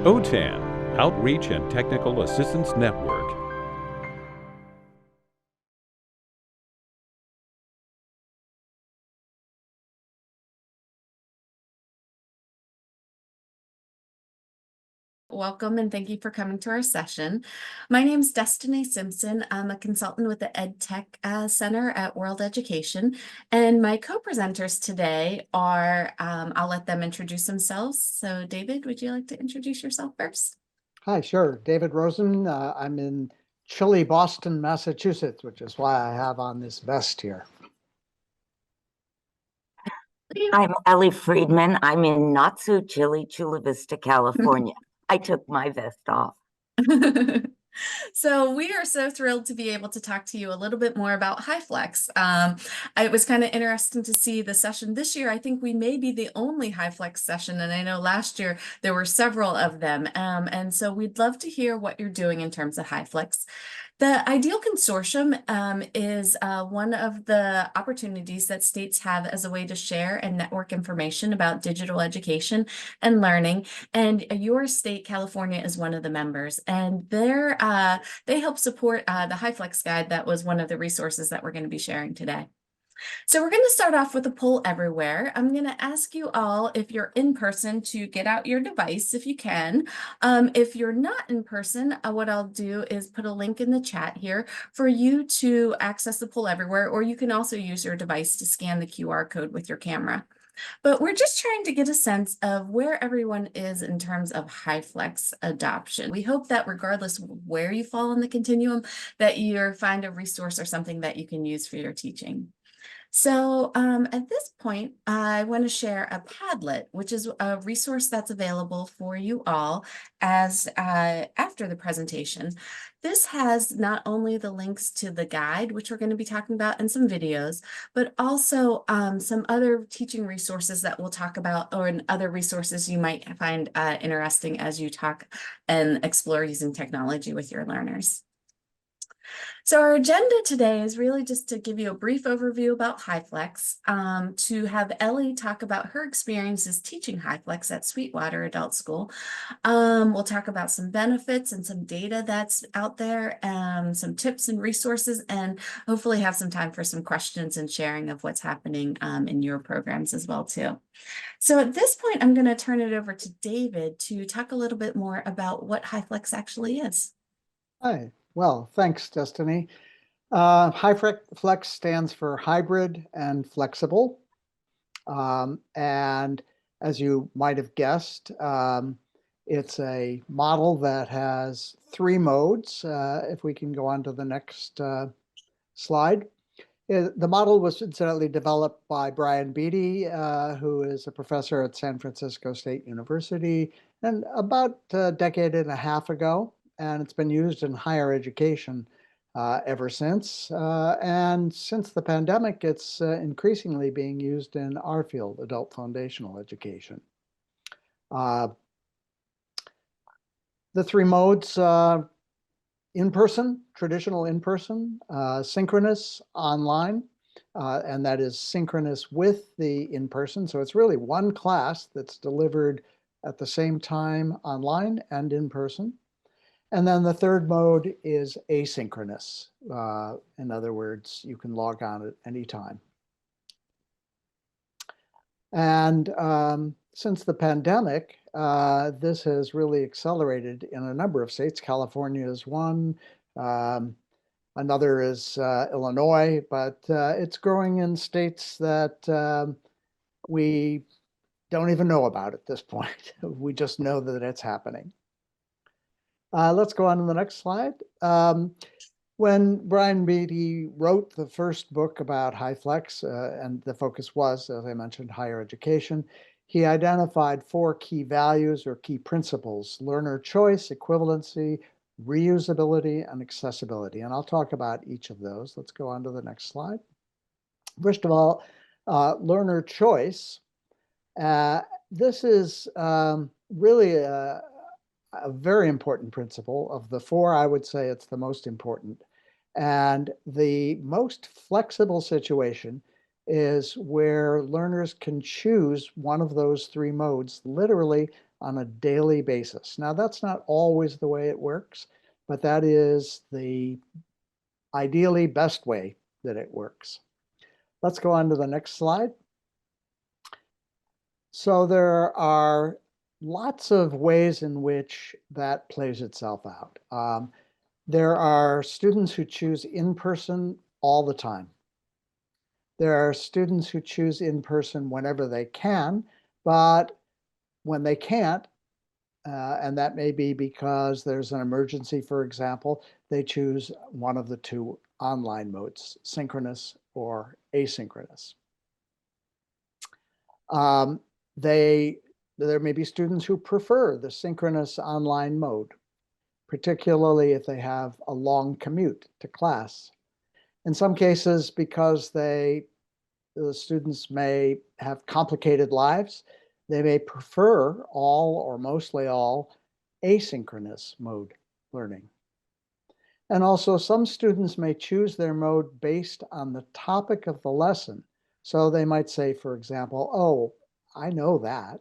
OTAN, Outreach and Technical Assistance Network. Welcome and thank you for coming to our session. My name is Destiny Simpson. I'm a consultant with the EdTech Center at World Education, and my co-presenters today are, I'll let them introduce themselves. So David, would you like to introduce yourself first? Hi, sure. David Rosen. I'm in chilly Boston, Massachusetts, which is why I have on this vest here. I'm Ely Freedman. I'm in not so chilly Chula Vista, California. I took my vest off. So we are so thrilled to be able to talk to you a little bit more about HyFlex. It was kind of interesting to see the session this year. I think we may be the only HyFlex session, and I know last year there were several of them. And so we'd love to hear what you're doing in terms of HyFlex. The Ideal Consortium is one of the opportunities that states have as a way to share and network information about digital education and learning. And your state, California, is one of the members. And they help support the HyFlex Guide that was one of the resources that we're going to be sharing today. So we're going to start off with a poll everywhere. I'm going to ask you all, if you're in person, to get out your device if you can. If you're not in person, what I'll do is put a link in the chat here for you to access the poll everywhere, or you can also use your device to scan the QR code with your camera. But we're just trying to get a sense of where everyone is in terms of HyFlex adoption. We hope that regardless of where you fall in the continuum, that you find a resource or something that you can use for your teaching. So at this point, I want to share a Padlet, which is a resource that's available for you all as after the presentation. This has not only the links to the guide, which we're going to be talking about, and some videos, but also some other teaching resources that we'll talk about, or other resources you might find interesting as you talk and explore using technology with your learners. So our agenda today is really just to give you a brief overview about HyFlex, to have Ellie talk about her experiences teaching HyFlex at Sweetwater Adult School. We'll talk about some benefits and some data that's out there, some tips and resources, and hopefully have some time for some questions and sharing of what's happening in your programs as well too. So at this point, I'm going to turn it over to David to talk a little bit more about what HyFlex actually is. Hi. Well, thanks, Destiny. HyFlex stands for hybrid and flexible. And as you might have guessed, it's a model that has three modes. If we can go on to the next slide. The model was incidentally developed by Brian Beatty, who is a professor at San Francisco State University, and about a decade and a half ago. And it's been used in higher education ever since. And since the pandemic, it's increasingly being used in our field, adult foundational education. The three modes, in-person, traditional in-person, synchronous, online, and that is synchronous with the in-person. So it's really one class that's delivered at the same time online and in person. And then the third mode is asynchronous. In other words, you can log on at any time. And since the pandemic, this has really accelerated in a number of states. California is one, another is Illinois, but it's growing in states that we don't even know about at this point. We just know that it's happening. Let's go on to the next slide. When Brian Beatty wrote the first book about HyFlex, and the focus was, as I mentioned, higher education, he identified four key values or key principles: learner choice, equivalency, reusability, and accessibility. And I'll talk about each of those. Let's go on to the next slide. First of all, learner choice. This is really a very important principle. Of the four, I would say it's the most important. And the most flexible situation is where learners can choose one of those three modes literally on a daily basis. Now, that's not always the way it works, but that is the ideally best way that it works. Let's go on to the next slide. So there are lots of ways in which that plays itself out. There are students who choose in-person all the time. There are students who choose in-person whenever they can, but when they can't, and that may be because there's an emergency, for example, they choose one of the two online modes, synchronous or asynchronous. There may be students who prefer the synchronous online mode, particularly if they have a long commute to class. In some cases, because the students may have complicated lives, they may prefer all or mostly all asynchronous mode learning. And also some students may choose their mode based on the topic of the lesson. So they might say, for example, oh, I know that.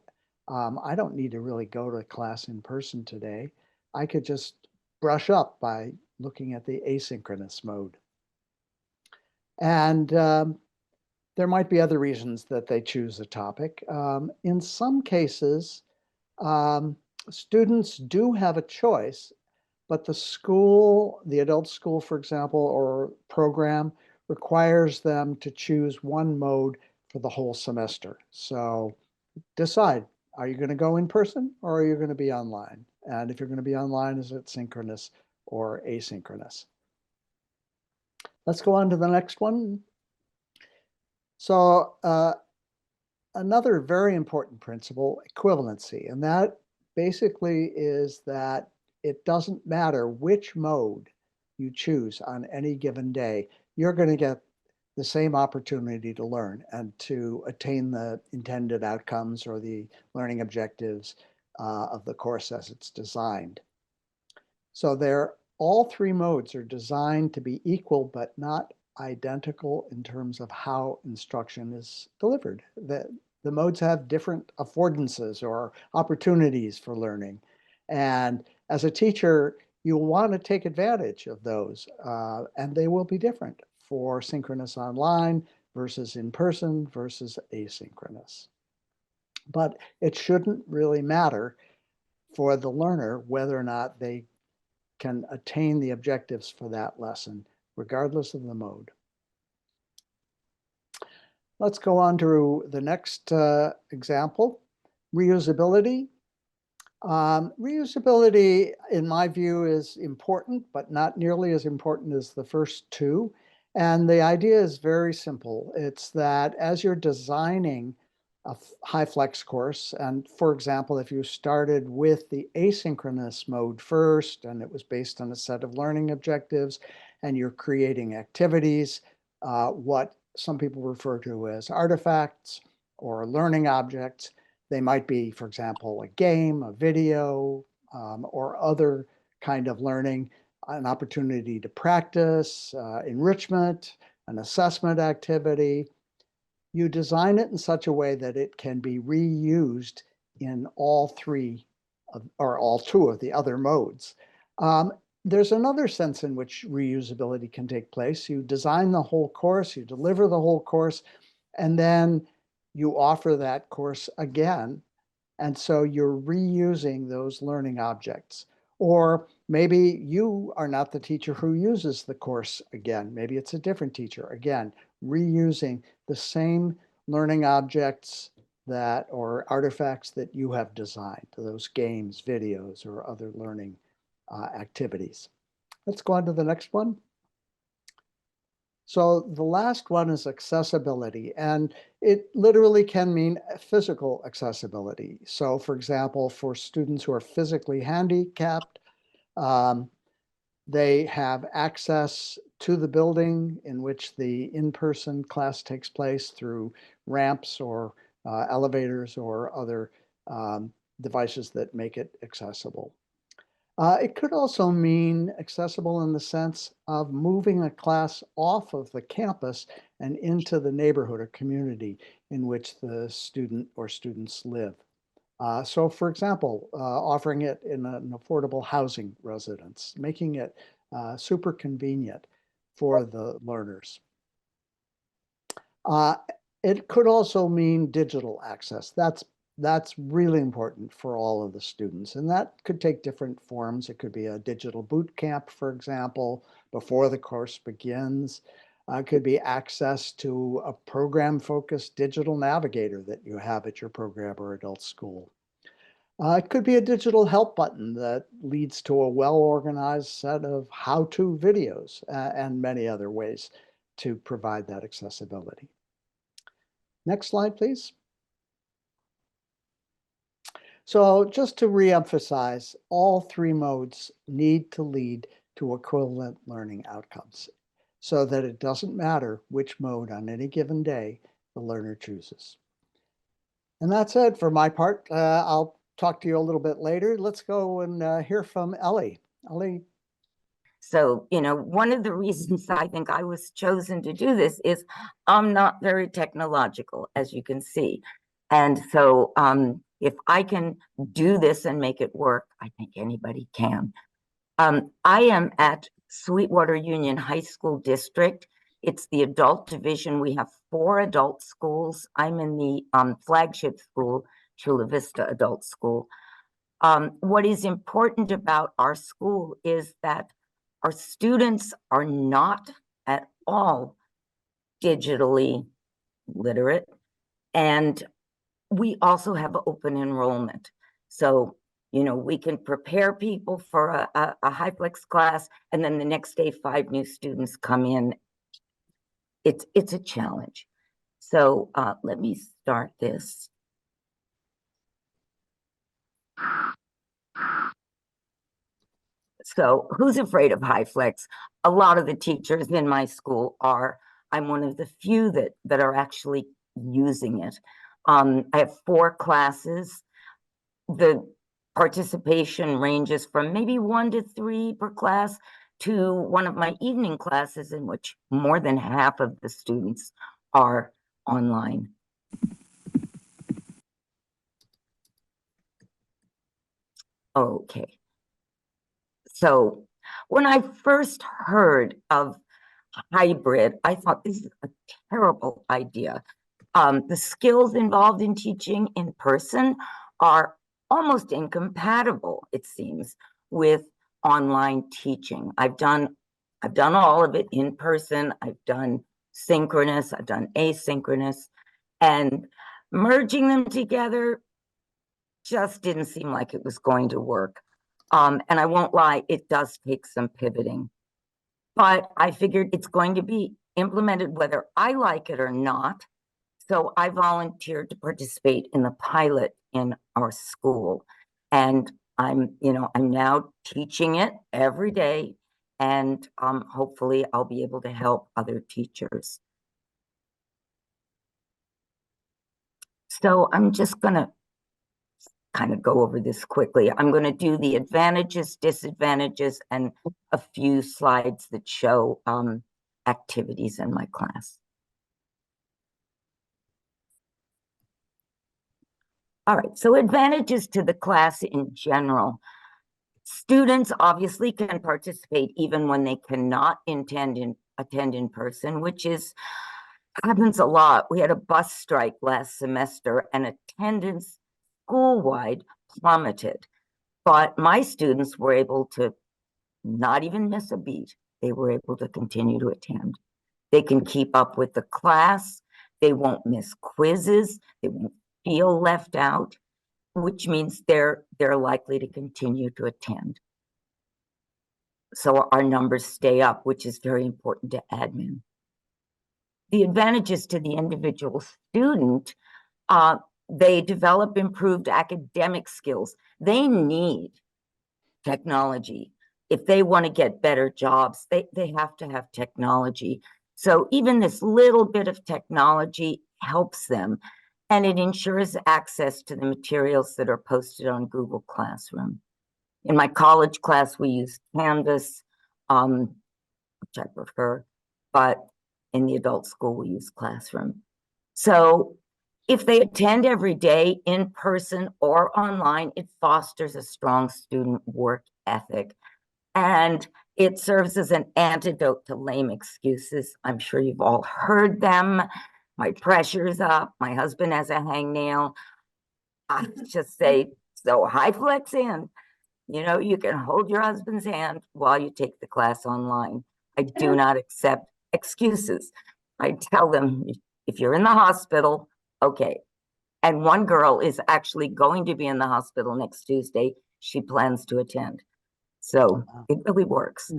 I don't need to really go to class in person today. I could just brush up by looking at the asynchronous mode. And there might be other reasons that they choose a topic. In some cases, students do have a choice, but the school, the adult school, for example, or program requires them to choose one mode for the whole semester. So decide, are you going to go in person or are you going to be online? And if you're going to be online, is it synchronous or asynchronous? Let's go on to the next one. So another very important principle, equivalency, and that basically is that it doesn't matter which mode you choose on any given day, you're going to get the same opportunity to learn and to attain the intended outcomes or the learning objectives of the course as it's designed. So all three modes are designed to be equal but not identical in terms of how instruction is delivered. The modes have different affordances or opportunities for learning. And as a teacher, you'll want to take advantage of those, and they will be different for synchronous online versus in person versus asynchronous. But it shouldn't really matter for the learner whether or not they can attain the objectives for that lesson, regardless of the mode. Let's go on to the next example, reusability. Reusability, in my view, is important, but not nearly as important as the first two. And the idea is very simple. It's that as you're designing a HyFlex course, and for example, if you started with the asynchronous mode first, and it was based on a set of learning objectives, and you're creating activities, what some people refer to as artifacts or learning objects. They might be, for example, a game, a video, or other kind of learning, an opportunity to practice, enrichment, an assessment activity. You design it in such a way that it can be reused in all three or all two of the other modes. There's another sense in which reusability can take place. You design the whole course, you deliver the whole course, and then you offer that course again. And so you're reusing those learning objects. Or maybe you are not the teacher who uses the course again. Maybe it's a different teacher. Again, reusing the same learning objects or artifacts that you have designed, those games, videos, or other learning activities. Let's go on to the next one. So the last one is accessibility, and it literally can mean physical accessibility. So for example, for students who are physically handicapped, they have access to the building in which the in-person class takes place through ramps or elevators or other devices that make it accessible. It could also mean accessible in the sense of moving a class off of the campus and into the neighborhood or community in which the student or students live. So for example, offering it in an affordable housing residence, making it super convenient for the learners. It could also mean digital access. That's really important for all of the students, and that could take different forms. It could be a digital boot camp, for example, before the course begins. It could be access to a program-focused digital navigator that you have at your program or adult school. It could be a digital help button that leads to a well-organized set of how-to videos and many other ways to provide that accessibility. Next slide, please. So just to reemphasize, all three modes need to lead to equivalent learning outcomes so that it doesn't matter which mode on any given day the learner chooses. And that's it for my part. I'll talk to you a little bit later. Let's go and hear from Ellie. Ellie. So, one of the reasons I think I was chosen to do this is I'm not very technological, as you can see. And so if I can do this and make it work, I think anybody can. I am at Sweetwater Union High School District. It's the adult division. We have 4 adult schools. I'm in the flagship school, Chula Vista Adult School. What is important about our school is that our students are not at all digitally literate, and we also have open enrollment. So, we can prepare people for a HyFlex class, and then the next day 5 new students come in. It's a challenge. So let me start this. So who's afraid of HyFlex? A lot of the teachers in my school are. I'm one of the few that are actually using it. I have 4 classes. The participation ranges from maybe 1 to 3 per class to one of my evening classes in which more than half of the students are online. Okay. So when I first heard of hybrid, I thought this is a terrible idea. The skills involved in teaching in person are almost incompatible, it seems, with online teaching. I've done all of it in person. I've done synchronous, I've done asynchronous, and merging them together just didn't seem like it was going to work. And I won't lie, it does take some pivoting. But I figured it's going to be implemented whether I like it or not. So I volunteered to participate in the pilot in our school. And I'm now teaching it every day. And hopefully I'll be able to help other teachers. So I'm just going to kind of go over this quickly. I'm going to do the advantages, disadvantages, and a few slides that show activities in my class. All right, so advantages to the class in general. Students obviously can participate even when they cannot attend in person, which happens a lot. We had a bus strike last semester and attendance school-wide plummeted. But my students were able to not even miss a beat. They were able to continue to attend. They can keep up with the class. They won't miss quizzes. They won't feel left out, which means they're likely to continue to attend. So our numbers stay up, which is very important to admin. The advantages to the individual student, they develop improved academic skills. They need technology. If they want to get better jobs, they have to have technology. So even this little bit of technology helps them, and it ensures access to the materials that are posted on Google Classroom. In my college class, we used Canvas, which I prefer, but in the adult school, we use Classroom. So if they attend every day in person or online, it fosters a strong student work ethic. And it serves as an antidote to lame excuses. I'm sure you've all heard them. My pressure's up. My husband has a hangnail. I just say, so HyFlex in. You know, you can hold your husband's hand while you take the class online. I do not accept excuses. I tell them, if you're in the hospital, okay. And one girl is actually going to be in the hospital next Tuesday. She plans to attend. So it really works.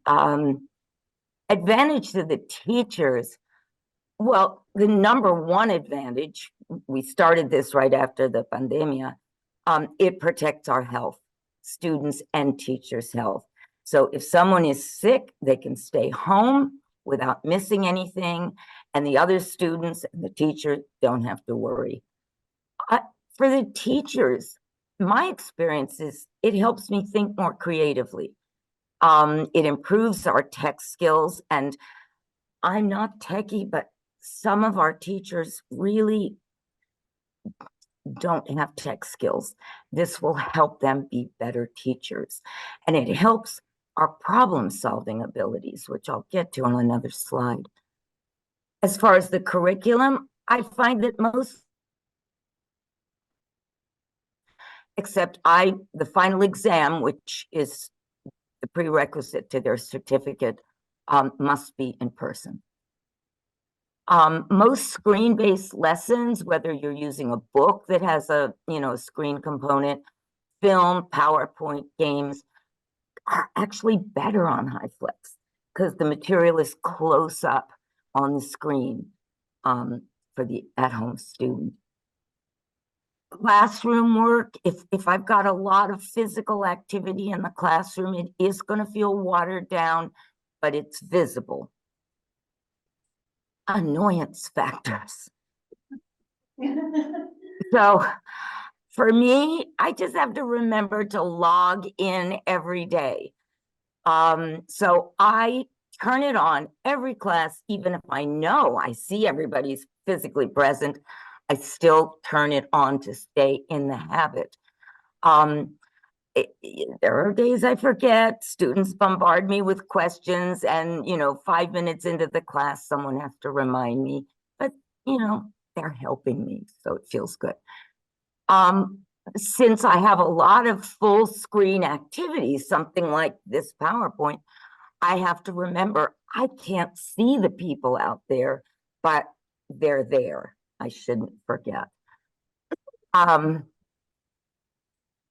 Advantage to the teachers. Well, the number one advantage, we started this right after the pandemia, it protects our health, students and teachers' health. So if someone is sick, they can stay home without missing anything, and the other students and the teacher don't have to worry. For the teachers, my experience is it helps me think more creatively. It improves our tech skills, and I'm not techie, but some of our teachers really don't have tech skills. This will help them be better teachers. And it helps our problem-solving abilities, which I'll get to on another slide. As far as the curriculum, I find that most, except the final exam, which is the prerequisite to their certificate, must be in person. Most screen-based lessons, whether you're using a book that has a screen component, film, PowerPoint, games, are actually better on HyFlex because the material is close up on the screen for the at-home student. Classroom work, if I've got a lot of physical activity in the classroom, it is going to feel watered down, but it's visible. Annoyance factors. So for me, I just have to remember to log in every day. So I turn it on every class, even if I know I see everybody's physically present, I still turn it on to stay in the habit. There are days I forget, students bombard me with questions, and 5 minutes into the class, someone has to remind me, but they're helping me, so it feels good. Since I have a lot of full screen activities, something like this PowerPoint, I have to remember I can't see the people out there, but they're there. I shouldn't forget.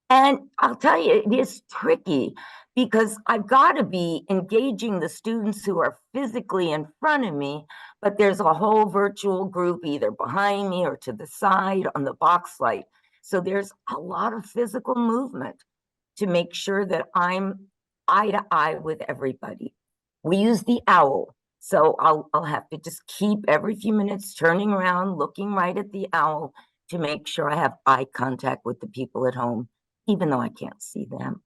And I'll tell you, it is tricky because I've got to be engaging the students who are physically in front of me, but there's a whole virtual group either behind me or to the side on the box light. So there's a lot of physical movement to make sure that I'm eye to eye with everybody. We use the owl. So I'll have to just keep every few minutes turning around, looking right at the owl to make sure I have eye contact with the people at home, even though I can't see them.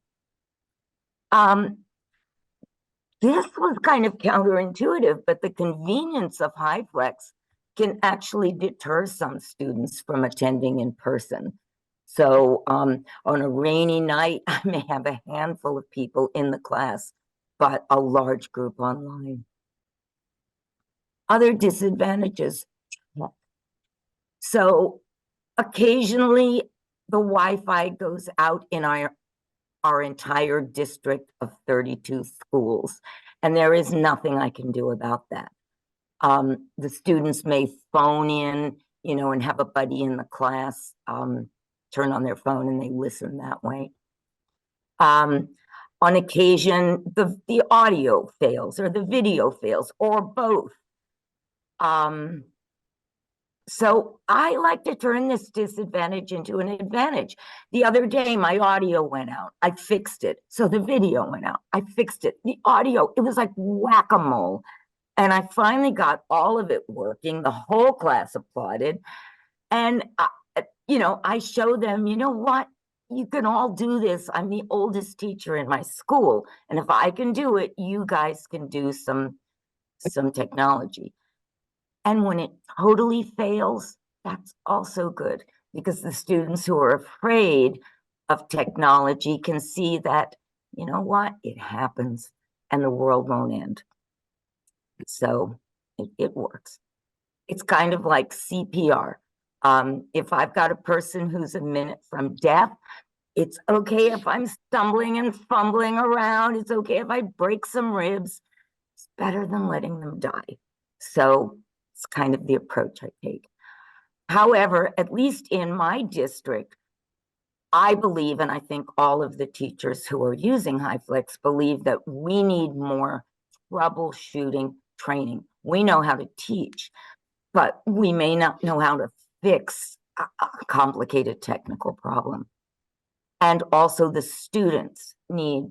This was kind of counterintuitive, but the convenience of HyFlex can actually deter some students from attending in person. So on a rainy night, I may have a handful of people in the class, but a large group online. Other disadvantages. So occasionally the Wi-Fi goes out in our entire district of 32 schools, and there is nothing I can do about that. The students may phone in, and have a buddy in the class, turn on their phone and they listen that way. On occasion, the audio fails or the video fails or both. So I like to turn this disadvantage into an advantage. The other day, my audio went out. I fixed it. So the video went out. I fixed it. The audio, it was like whack-a-mole. And I finally got all of it working. The whole class applauded. And, I show them, you know what? you can all do this. I'm the oldest teacher in my school, and if I can do it, you guys can do some technology. And when it totally fails, that's also good, because the students who are afraid of technology can see that, you know what, it happens and the world won't end. So it works. It's kind of like CPR. If I've got a person who's a minute from death, it's okay if I'm stumbling and fumbling around. It's okay if I break some ribs. It's better than letting them die. So it's kind of the approach I take. However, at least in my district, I believe, and I think all of the teachers who are using HyFlex believe, that we need more troubleshooting training. We know how to teach, but we may not know how to fix a complicated technical problem. And also the students need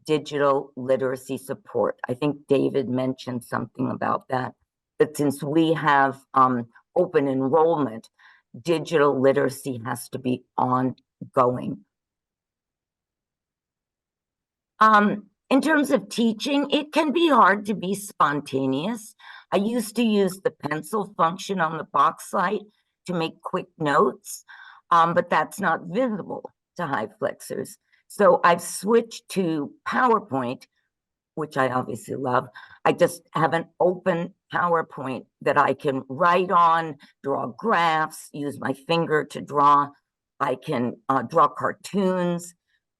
digital literacy support. I think David mentioned something about that, that since we have open enrollment, digital literacy has to be ongoing. In terms of teaching, it can be hard to be spontaneous. I used to use the pencil function on the box light to make quick notes, but that's not visible to HyFlexers. So I've switched to PowerPoint, which I obviously love. I just have an open PowerPoint that I can write on, draw graphs, use my finger to draw. I can draw cartoons.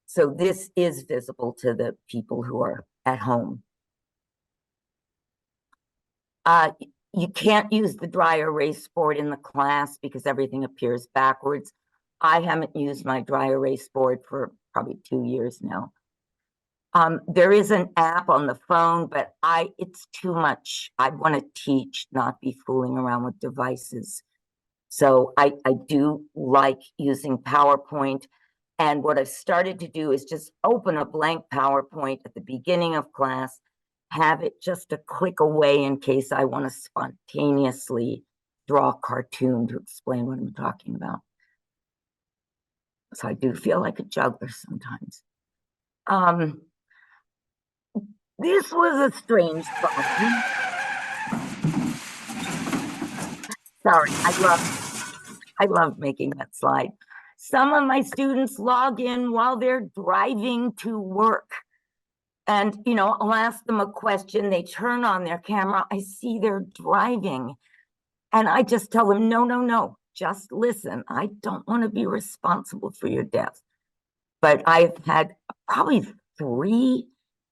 So this is visible to the people who are at home. You can't use the dry erase board in the class because everything appears backwards. I haven't used my dry erase board for probably 2 years now. There is an app on the phone, but it's too much. I want to teach, not be fooling around with devices. So I do like using PowerPoint. And what I've started to do is just open a blank PowerPoint at the beginning of class, have it just a click away in case I want to spontaneously draw a cartoon to explain what I'm talking about. So I do feel like a juggler sometimes. This was a strange problem. Sorry, I love making that slide. Some of my students log in while they're driving to work. And, you know, I'll ask them a question. They turn on their camera. I see they're driving. And I just tell them, no, no, no, just listen. I don't want to be responsible for your death. But I've had probably 3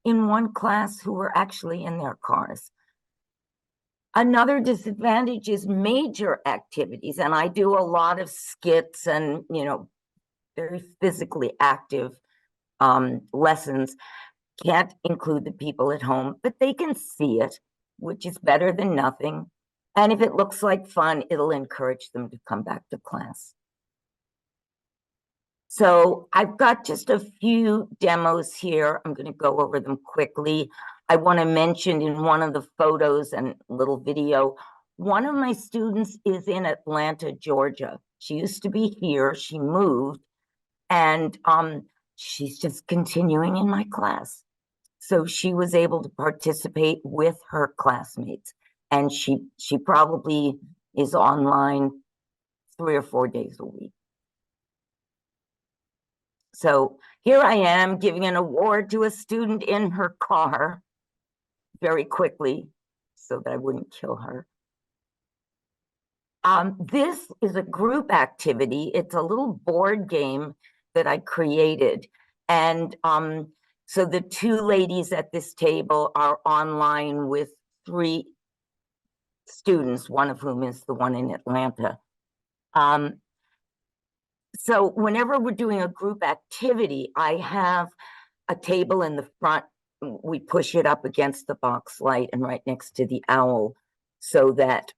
in one class who were actually in their cars. Another disadvantage is major activities, and I do a lot of skits and, you know, very physically active lessons. Can't include the people at home, but they can see it, which is better than nothing. And if it looks like fun, it'll encourage them to come back to class. So I've got just a few demos here. I'm going to go over them quickly. I want to mention in one of the photos and little video, one of my students is in Atlanta, Georgia. She used to be here. She moved, and she's just continuing in my class. So she was able to participate with her classmates, and she probably is online 3 or 4 days a week. So here I am giving an award to a student in her car very quickly so that I wouldn't kill her. This is a group activity. It's a little board game that I created. And so the 2 ladies at this table are online with 3 students, one of whom is the one in Atlanta. So whenever we're doing a group activity, I have a table in the front. We push it up against the box light and right next to the owl so that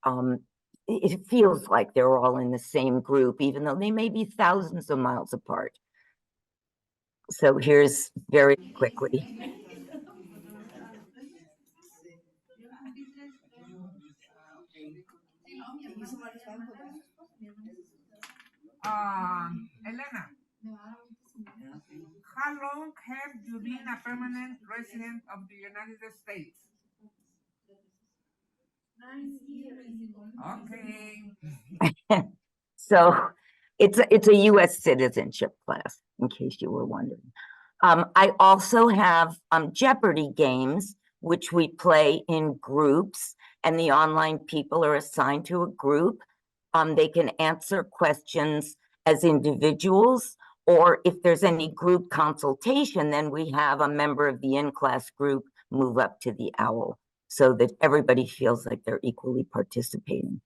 it feels like they're all in the same group, even though they may be thousands of miles apart. So here's very quickly. Elena. long have you been a permanent resident of the United States? 9 years. Okay. So it's a U.S. citizenship class, in case you were wondering. I also have Jeopardy games, which we play in groups, and the online people are assigned to a group. They can answer questions as individuals, or if there's any group consultation, then we have a member of the in-class group move up to the OWL so that everybody feels like they're equally participating.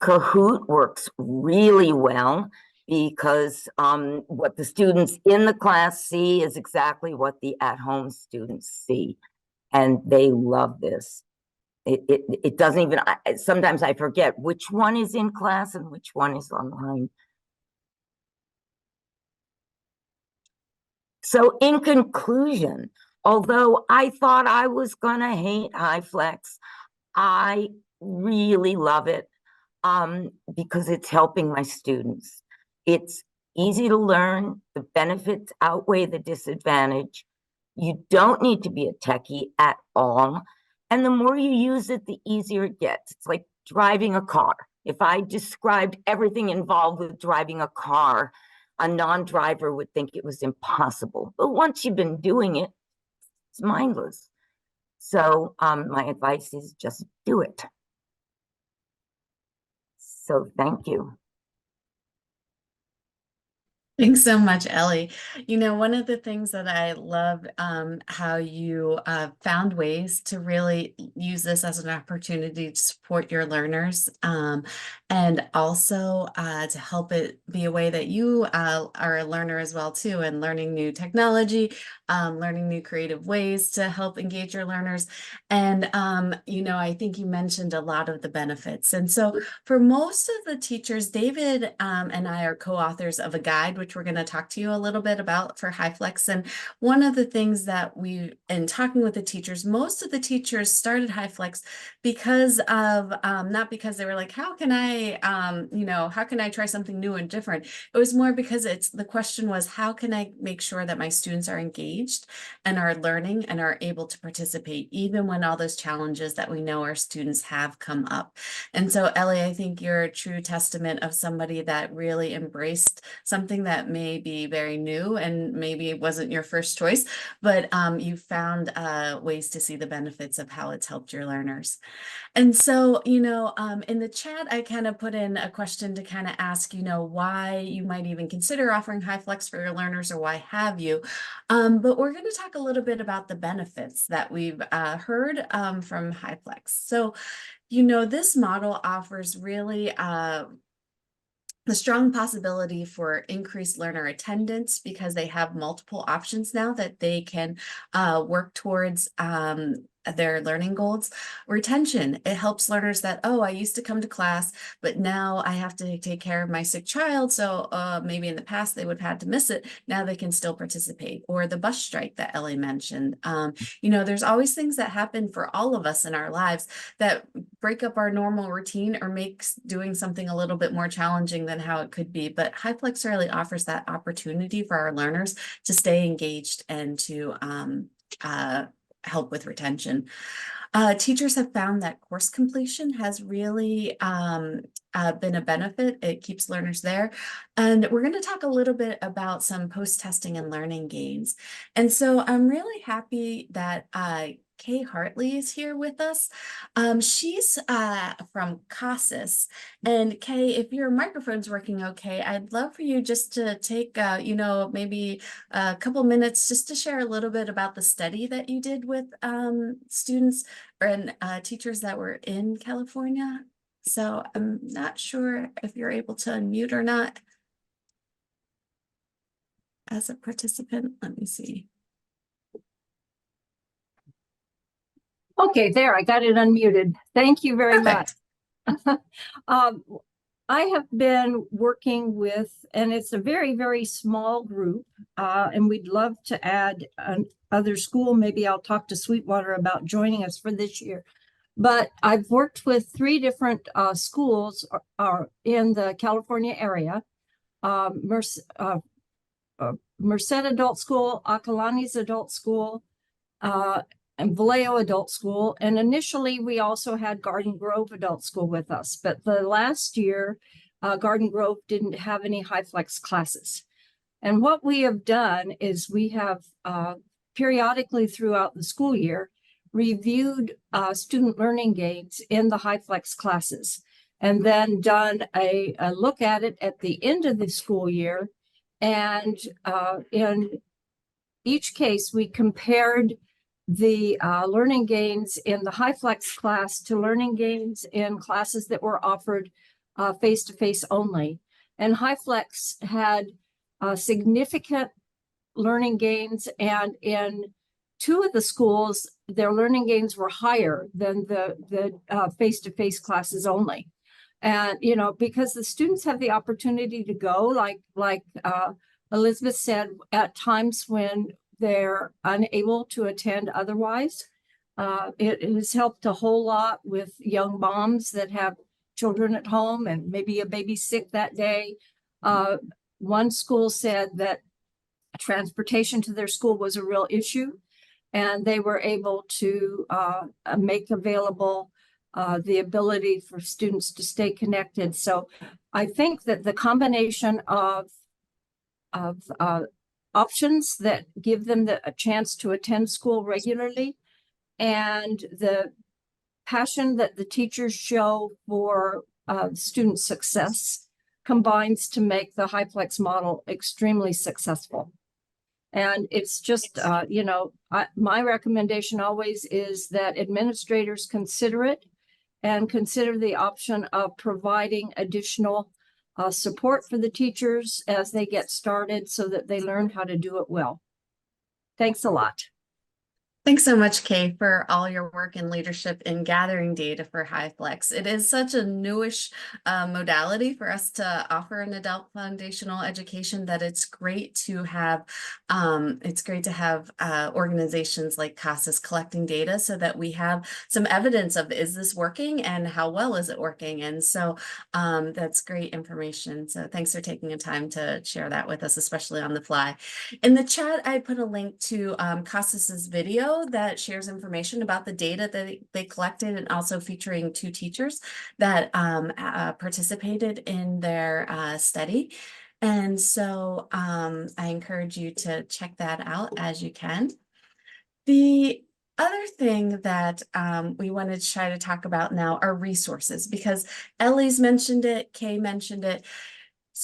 Kahoot works really well because what the students in the class see is exactly what the at-home students see, and they love this. It doesn't even, sometimes I forget which one is in class and which one is online. So in conclusion, although I thought I was gonna hate HyFlex, I really love it because it's helping my students. It's easy to learn, the benefits outweigh the disadvantage. You don't need to be a techie at all. And the more you use it, the easier it gets. It's like driving a car. If I described everything involved with driving a car, a non-driver would think it was impossible. But once you've been doing it, it's mindless. So my advice is just do it. So thank you. Thanks so much, Ellie. You know, one of the things that I love how you found ways to really use this as an opportunity to support your learners and also to help it be a way that you are a learner as well too, and learning new technology, learning new creative ways to help engage your learners. And, you know, I think you mentioned a lot of the benefits. And so for most of the teachers, David and I are co-authors of a guide, which we're going to talk to you a little bit about for HyFlex. And one of the things that in talking with the teachers, most of the teachers started HyFlex because of, not because they were like, how can I, you know, how can I try something new and different? It was more because the question was, how can I make sure that my students are engaged and are learning and are able to participate, even when all those challenges that we know our students have come up. And so, Ellie, I think you're a true testament of somebody that really embraced something that may be very new and maybe it wasn't your first choice, but you found ways to see the benefits of how it's helped your learners. And so, you know, in the chat, I kind of put in a question to kind of ask, you know, why you might even consider offering HyFlex for your learners, or why have you? But we're going to talk a little bit about the benefits that we've heard from HyFlex. So, you know, this model offers really the strong possibility for increased learner attendance because they have multiple options now that they can work towards their learning goals. Retention, it helps learners that, oh, I used to come to class, but now I have to take care of my sick child. So maybe in the past they would have had to miss it. Now they can still participate. Or the bus strike that Ellie mentioned. You know, there's always things that happen for all of us in our lives that break up our normal routine or makes doing something a little bit more challenging than how it could be. But HyFlex really offers that opportunity for our learners to stay engaged and to help with retention. Teachers have found that course completion has really been a benefit. It keeps learners there. And we're going to talk a little bit about some post-testing and learning gains. And so I'm really happy that Kay Hartley is here with us. She's from CASAS. And Kay, if your microphone's working okay, I'd love for you just to take, you know, maybe a couple minutes just to share a little bit about the study that you did with students and teachers that were in California. So I'm not sure if you're able to unmute or not as a participant. Let me see. Okay, there, I got it unmuted. Thank you very Perfect. much. I have been working with, and it's a very, very small group, and we'd love to add another school. Maybe I'll talk to Sweetwater about joining us for this year. But I've worked with 3 different schools in the California area. Merced Adult School, Akalani's Adult School, and Vallejo Adult School. And initially, we also had Garden Grove Adult School with us. But the last year, Garden Grove didn't have any HyFlex classes. And what we have done is we have periodically throughout the school year reviewed student learning gains in the HyFlex classes, and then done a look at it at the end of the school year. And in each case, we compared the learning gains in the HyFlex class to learning gains in classes that were offered face-to-face only. And HyFlex had significant learning gains, and in 2 of the schools, their learning gains were higher than the face-to-face classes only. And, you know, because the students have the opportunity to go, like Elizabeth said, at times when they're unable to attend otherwise. It has helped a whole lot with young moms that have children at home and maybe a baby sick that day. One school said that transportation to their school was a real issue, and they were able to make available the ability for students to stay connected. So I think that the combination of options that give them a chance to attend school regularly, and the passion that the teachers show for student success combines to make the HyFlex model extremely successful. And it's just, you know, my recommendation always is that administrators consider it and consider the option of providing additional support for the teachers as they get started so that they learn how to do it well. Thanks a lot. Thanks so much, Kay, for all your work and leadership in gathering data for HyFlex. It is such a newish modality for us to offer an adult foundational education that it's great to have. Organizations like CASAS collecting data so that we have some evidence of, is this working and how well is it working? And so that's great information. So thanks for taking the time to share that with us, especially on the fly. In the chat, I put a link to CASAS's video that shares information about the data that they collected, and also featuring 2 teachers that participated in their study. And so I encourage you to check that out as you can. The other thing that we wanted to try to talk about now are resources, because Ellie's mentioned it, Kay mentioned it.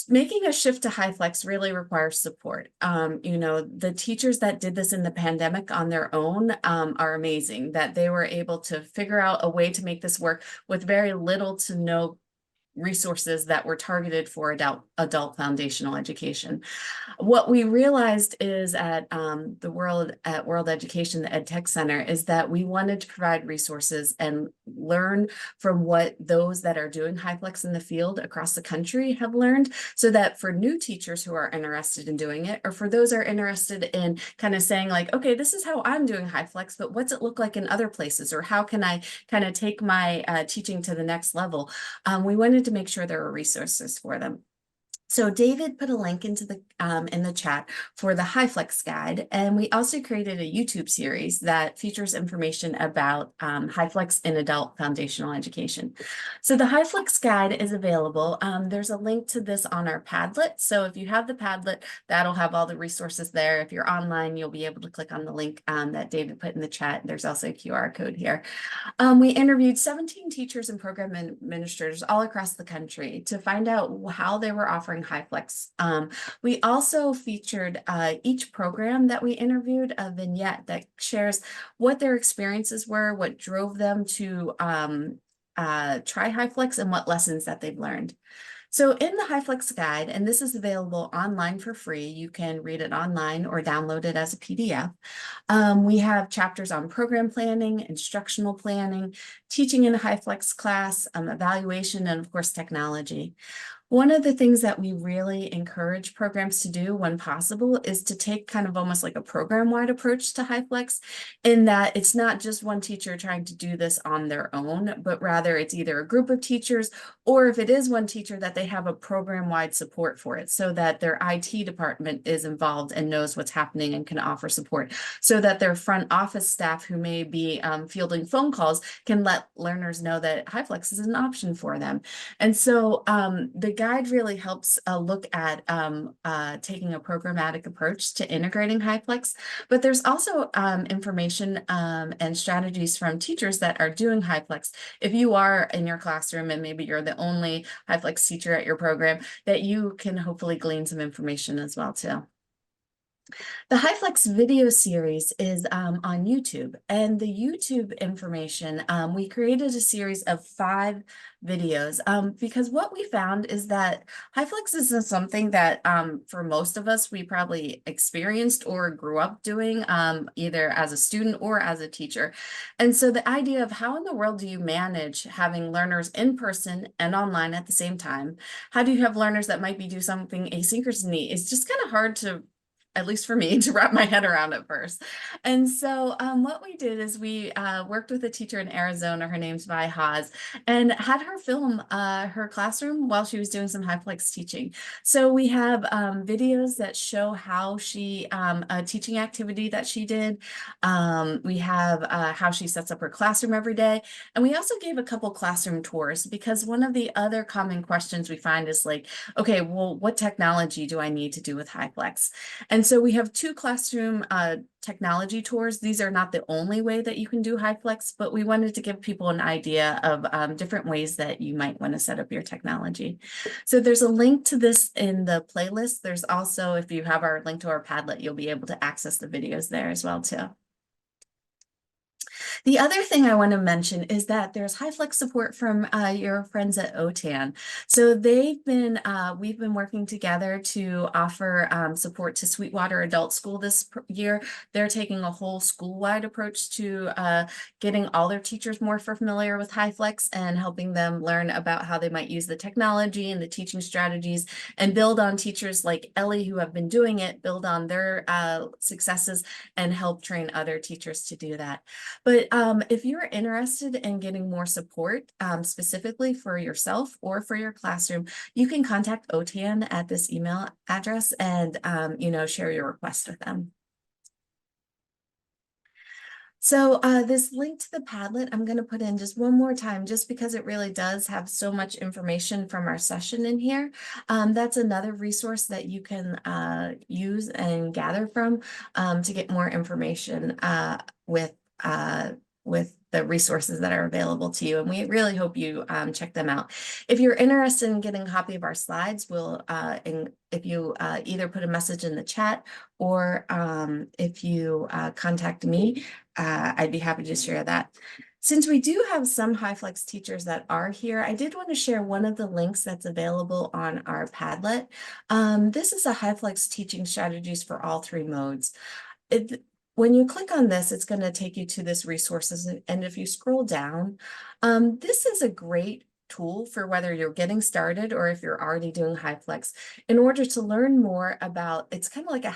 Making a shift to HyFlex really requires support. You know, the teachers that did this in the pandemic on their own are amazing, that they were able to figure out a way to make this work with very little to no resources that were targeted for adult foundational education. What we realized is at World Education, the EdTech Center, is that we wanted to provide resources and learn from what those that are doing HyFlex in the field across the country have learned, so that for new teachers who are interested in doing it, or for those who are interested in kind of saying like, okay, this is how I'm doing HyFlex, but what's it look like in other places, or how can I kind of take my teaching to the next level? We wanted to make sure there were resources for them. So David put a link into the in the chat for the HyFlex guide, and we also created a YouTube series that features information about HyFlex in adult foundational education. So the HyFlex guide is available. There's a link to this on our Padlet. So if you have the Padlet, that'll have all the resources there. If you're online, you'll be able to click on the link that David put in the chat. There's also a QR code here. We interviewed 17 teachers and program administrators all across the country to find out how they were offering HyFlex. We also featured each program that we interviewed a vignette that shares what their experiences were, what drove them to try HyFlex, and what lessons that they've learned. So in the HyFlex guide, and this is available online for free, you can read it online or download it as a PDF. We have chapters on program planning, instructional planning, teaching in a HyFlex class, evaluation, and of course, technology. One of the things that we really encourage programs to do when possible is to take kind of almost like a program-wide approach to HyFlex, in that it's not just one teacher trying to do this on their own, but rather it's either a group of teachers, or if it is one teacher, that they have a program-wide support for it, so that their IT department is involved and knows what's happening and can offer support, so that their front office staff who may be fielding phone calls can let learners know that HyFlex is an option for them. And so the guide really helps look at taking a programmatic approach to integrating HyFlex, but there's also information and strategies from teachers that are doing HyFlex. If you are in your classroom and maybe you're the only HyFlex teacher at your program, that you can hopefully glean some information as well too. The HyFlex video series is on YouTube, and the YouTube information, we created a series of 5 videos because what we found is that HyFlex isn't something that for most of us, we probably experienced or grew up doing either as a student or as a teacher. And so the idea of how in the world do you manage having learners in person and online at the same time? How do you have learners that might be doing something asynchronously? It's just kind of hard to, at least for me, to wrap my head around at first. And so what we did is we worked with a teacher in Arizona, her name's Vi Haas, and had her film her classroom while she was doing some HyFlex teaching. So we have videos that show how she, a teaching activity that she did. We have how she sets up her classroom every day. And we also gave a couple classroom tours, because one of the other common questions we find is like, okay, well, what technology do I need to do with HyFlex? And so we have 2 classroom technology tours. These are not the only way that you can do HyFlex, but we wanted to give people an idea of different ways that you might want to set up your technology. So there's a link to this in the playlist. There's also, if you have our link to our Padlet, you'll be able to access the videos there as well too. The other thing I want to mention is that there's HyFlex support from your friends at OTAN. So they've been, we've been working together to offer support to Sweetwater Adult School this year. They're taking a whole school-wide approach to getting all their teachers more familiar with HyFlex and helping them learn about how they might use the technology and the teaching strategies, and build on teachers like Ely who have been doing it, build on their successes, and help train other teachers to do that. But if you're interested in getting more support specifically for yourself or for your classroom, you can contact OTAN at this email address and share your request with them. So this link to the Padlet, I'm going to put in just one more time, just because it really does have so much information from our session in here. That's another resource that you can use and gather from to get more information with the resources that are available to you. And we really hope you check them out. If you're interested in getting a copy of our slides, we'll, if you either put a message in the chat or if you contact me, I'd be happy to share that. Since we do have some HyFlex teachers that are here, I did want to share one of the links that's available on our Padlet. This is a HyFlex teaching strategies for all 3 modes. When you click on this, it's going to take you to this resources. And if you scroll down, this is a great tool for whether you're getting started or if you're already doing HyFlex, in order to learn more about, it's kind of like a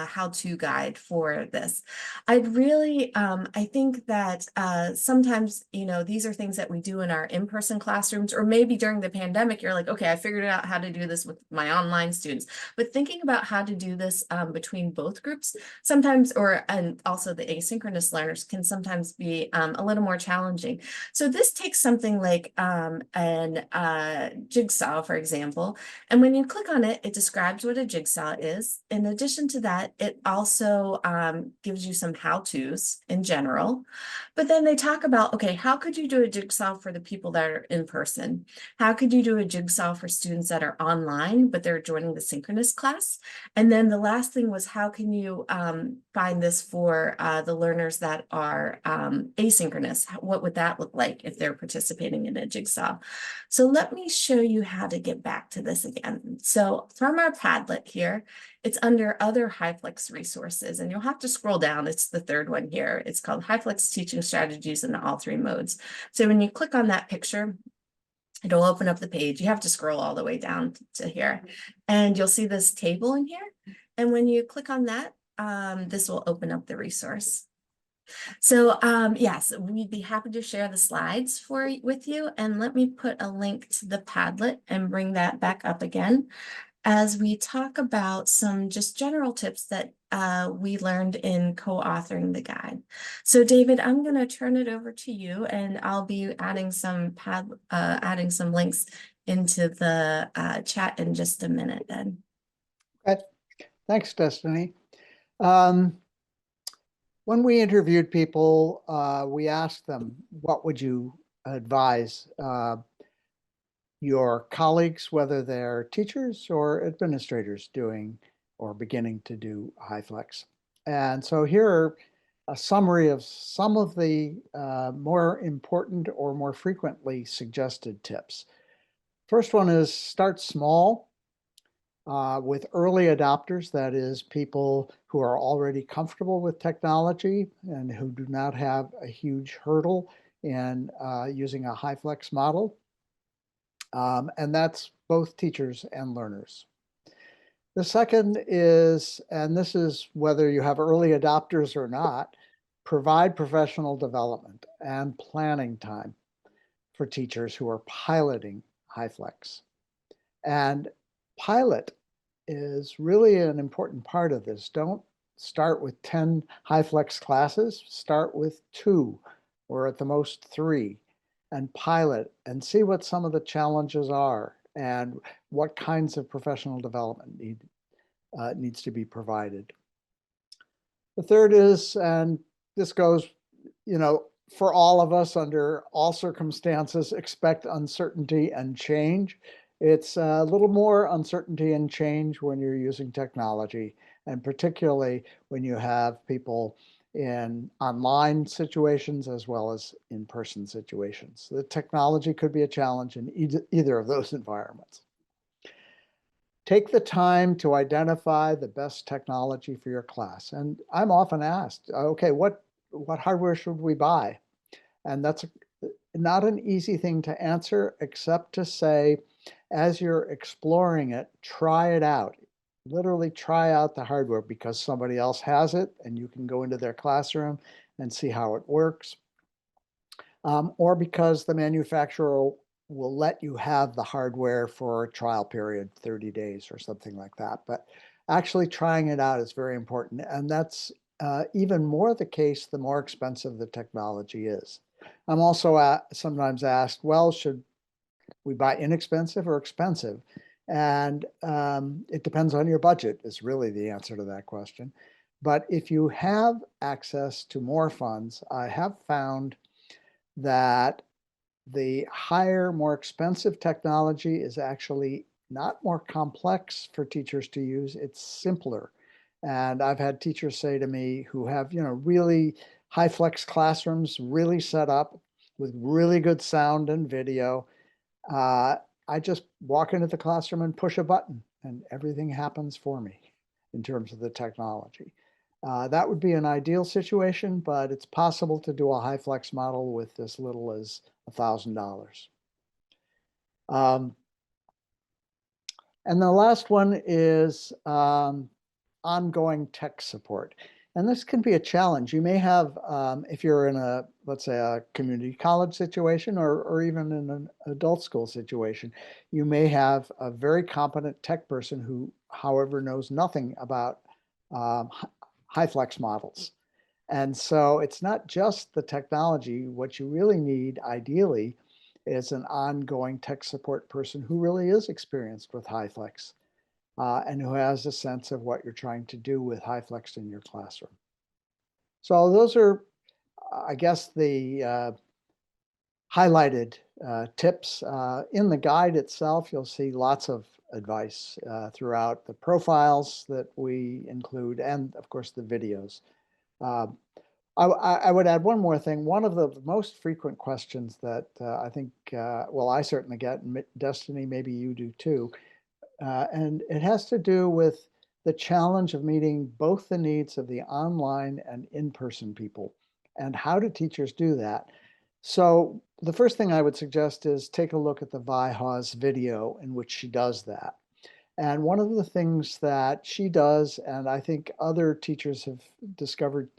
how-to guide for this. I'd really, I think that sometimes, these are things that we do in our in-person classrooms, or maybe during the pandemic, you're like, okay, I figured out how to do this with my online students. But thinking about how to do this between both groups sometimes, and also the asynchronous learners, can sometimes be a little more challenging. So this takes something like an jigsaw, for example, and when you click on it, it describes what a jigsaw is. In addition to that, it also gives you some how-tos in general, but then they talk about, okay, how could you do a jigsaw for the people that are in person? How could you do a jigsaw for students that are online, but they're joining the synchronous class? And then the last thing was, how can you find this for the learners that are asynchronous? What would that look like if they're participating in a jigsaw? So let me show you how to get back to this again. So from our Padlet here, it's under other HyFlex resources, and you'll have to scroll down. It's the 3rd one here. It's called HyFlex Teaching Strategies in all 3 modes. So when you click on that picture, It'll open up the page. You have to scroll all the way down to here, and you'll see this table in here. And when you click on that, this will open up the resource. So yes, we'd be happy to share the slides with you. And let me put a link to the Padlet and bring that back up again as we talk about some just general tips that we learned in co-authoring the guide. So David, I'm going to turn it over to you, and I'll be adding some links into the chat in just a minute then. Okay. Thanks, Destiny. When we interviewed people, we asked them, what would you advise your colleagues, whether they're teachers or administrators, doing or beginning to do HyFlex? And so here are a summary of some of the more important or more frequently suggested tips. First one is start small. With early adopters, that is, people who are already comfortable with technology and who do not have a huge hurdle in using a HyFlex model. And that's both teachers and learners. The second is, and this is whether you have early adopters or not, provide professional development and planning time for teachers who are piloting HyFlex. And pilot is really an important part of this. Don't start with 10 HyFlex classes, start with 2 or at the most 3 and pilot and see what some of the challenges are and what kinds of professional development needs to be provided. The third is, and this goes, for all of us under all circumstances, expect uncertainty and change. It's a little more uncertainty and change when you're using technology, and particularly when you have people in online situations as well as in-person situations. The technology could be a challenge in either of those environments. Take the time to identify the best technology for your class. And I'm often asked, okay, what hardware should we buy? And that's not an easy thing to answer, except to say, as you're exploring it, try it out. Literally try out the hardware because somebody else has it and you can go into their classroom and see how it works. Or because the manufacturer will let you have the hardware for a trial period, 30 days or something like that. But actually trying it out is very important. And that's even more the case the more expensive the technology is. I'm also sometimes asked, well, should we buy inexpensive or expensive? And it depends on your budget is really the answer to that question. But if you have access to more funds, I have found that the higher, more expensive technology is actually not more complex for teachers to use, it's simpler. And I've had teachers say to me who have, really HyFlex classrooms, really set up with really good sound and video. I just walk into the classroom and push a button and everything happens for me in terms of the technology. That would be an ideal situation, but it's possible to do a HyFlex model with as little as $1,000. And the last one is ongoing tech support. And this can be a challenge. You may have, if you're in a, let's say, a community college situation or even in an adult school situation, you may have a very competent tech person who, however, knows nothing about HyFlex models. And so it's not just the technology. What you really need, ideally, is an ongoing tech support person who really is experienced with HyFlex. And who has a sense of what you're trying to do with HyFlex in your classroom. So those are, I guess, the highlighted tips. In the guide itself, you'll see lots of advice throughout the profiles that we include and, of course, the videos. I would add one more thing. One of the most frequent questions that I think, well, I certainly get, and Destiny, maybe you do too, and it has to do with the challenge of meeting both the needs of the online and in-person people. And how do teachers do that? So the first thing I would suggest is take a look at the Vi Hawes video in which she does that. And one of the things that she does, and I think other teachers have discovered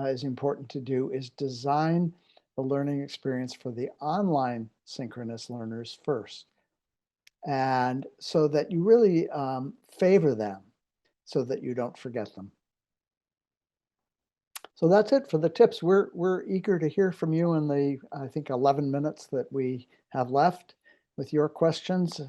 is important to do, is design the learning experience for the online synchronous learners first. And so that you really favor them so that you don't forget them. So that's it for the tips. We're eager to hear from you in the, I think, 11 minutes that we have left with your questions.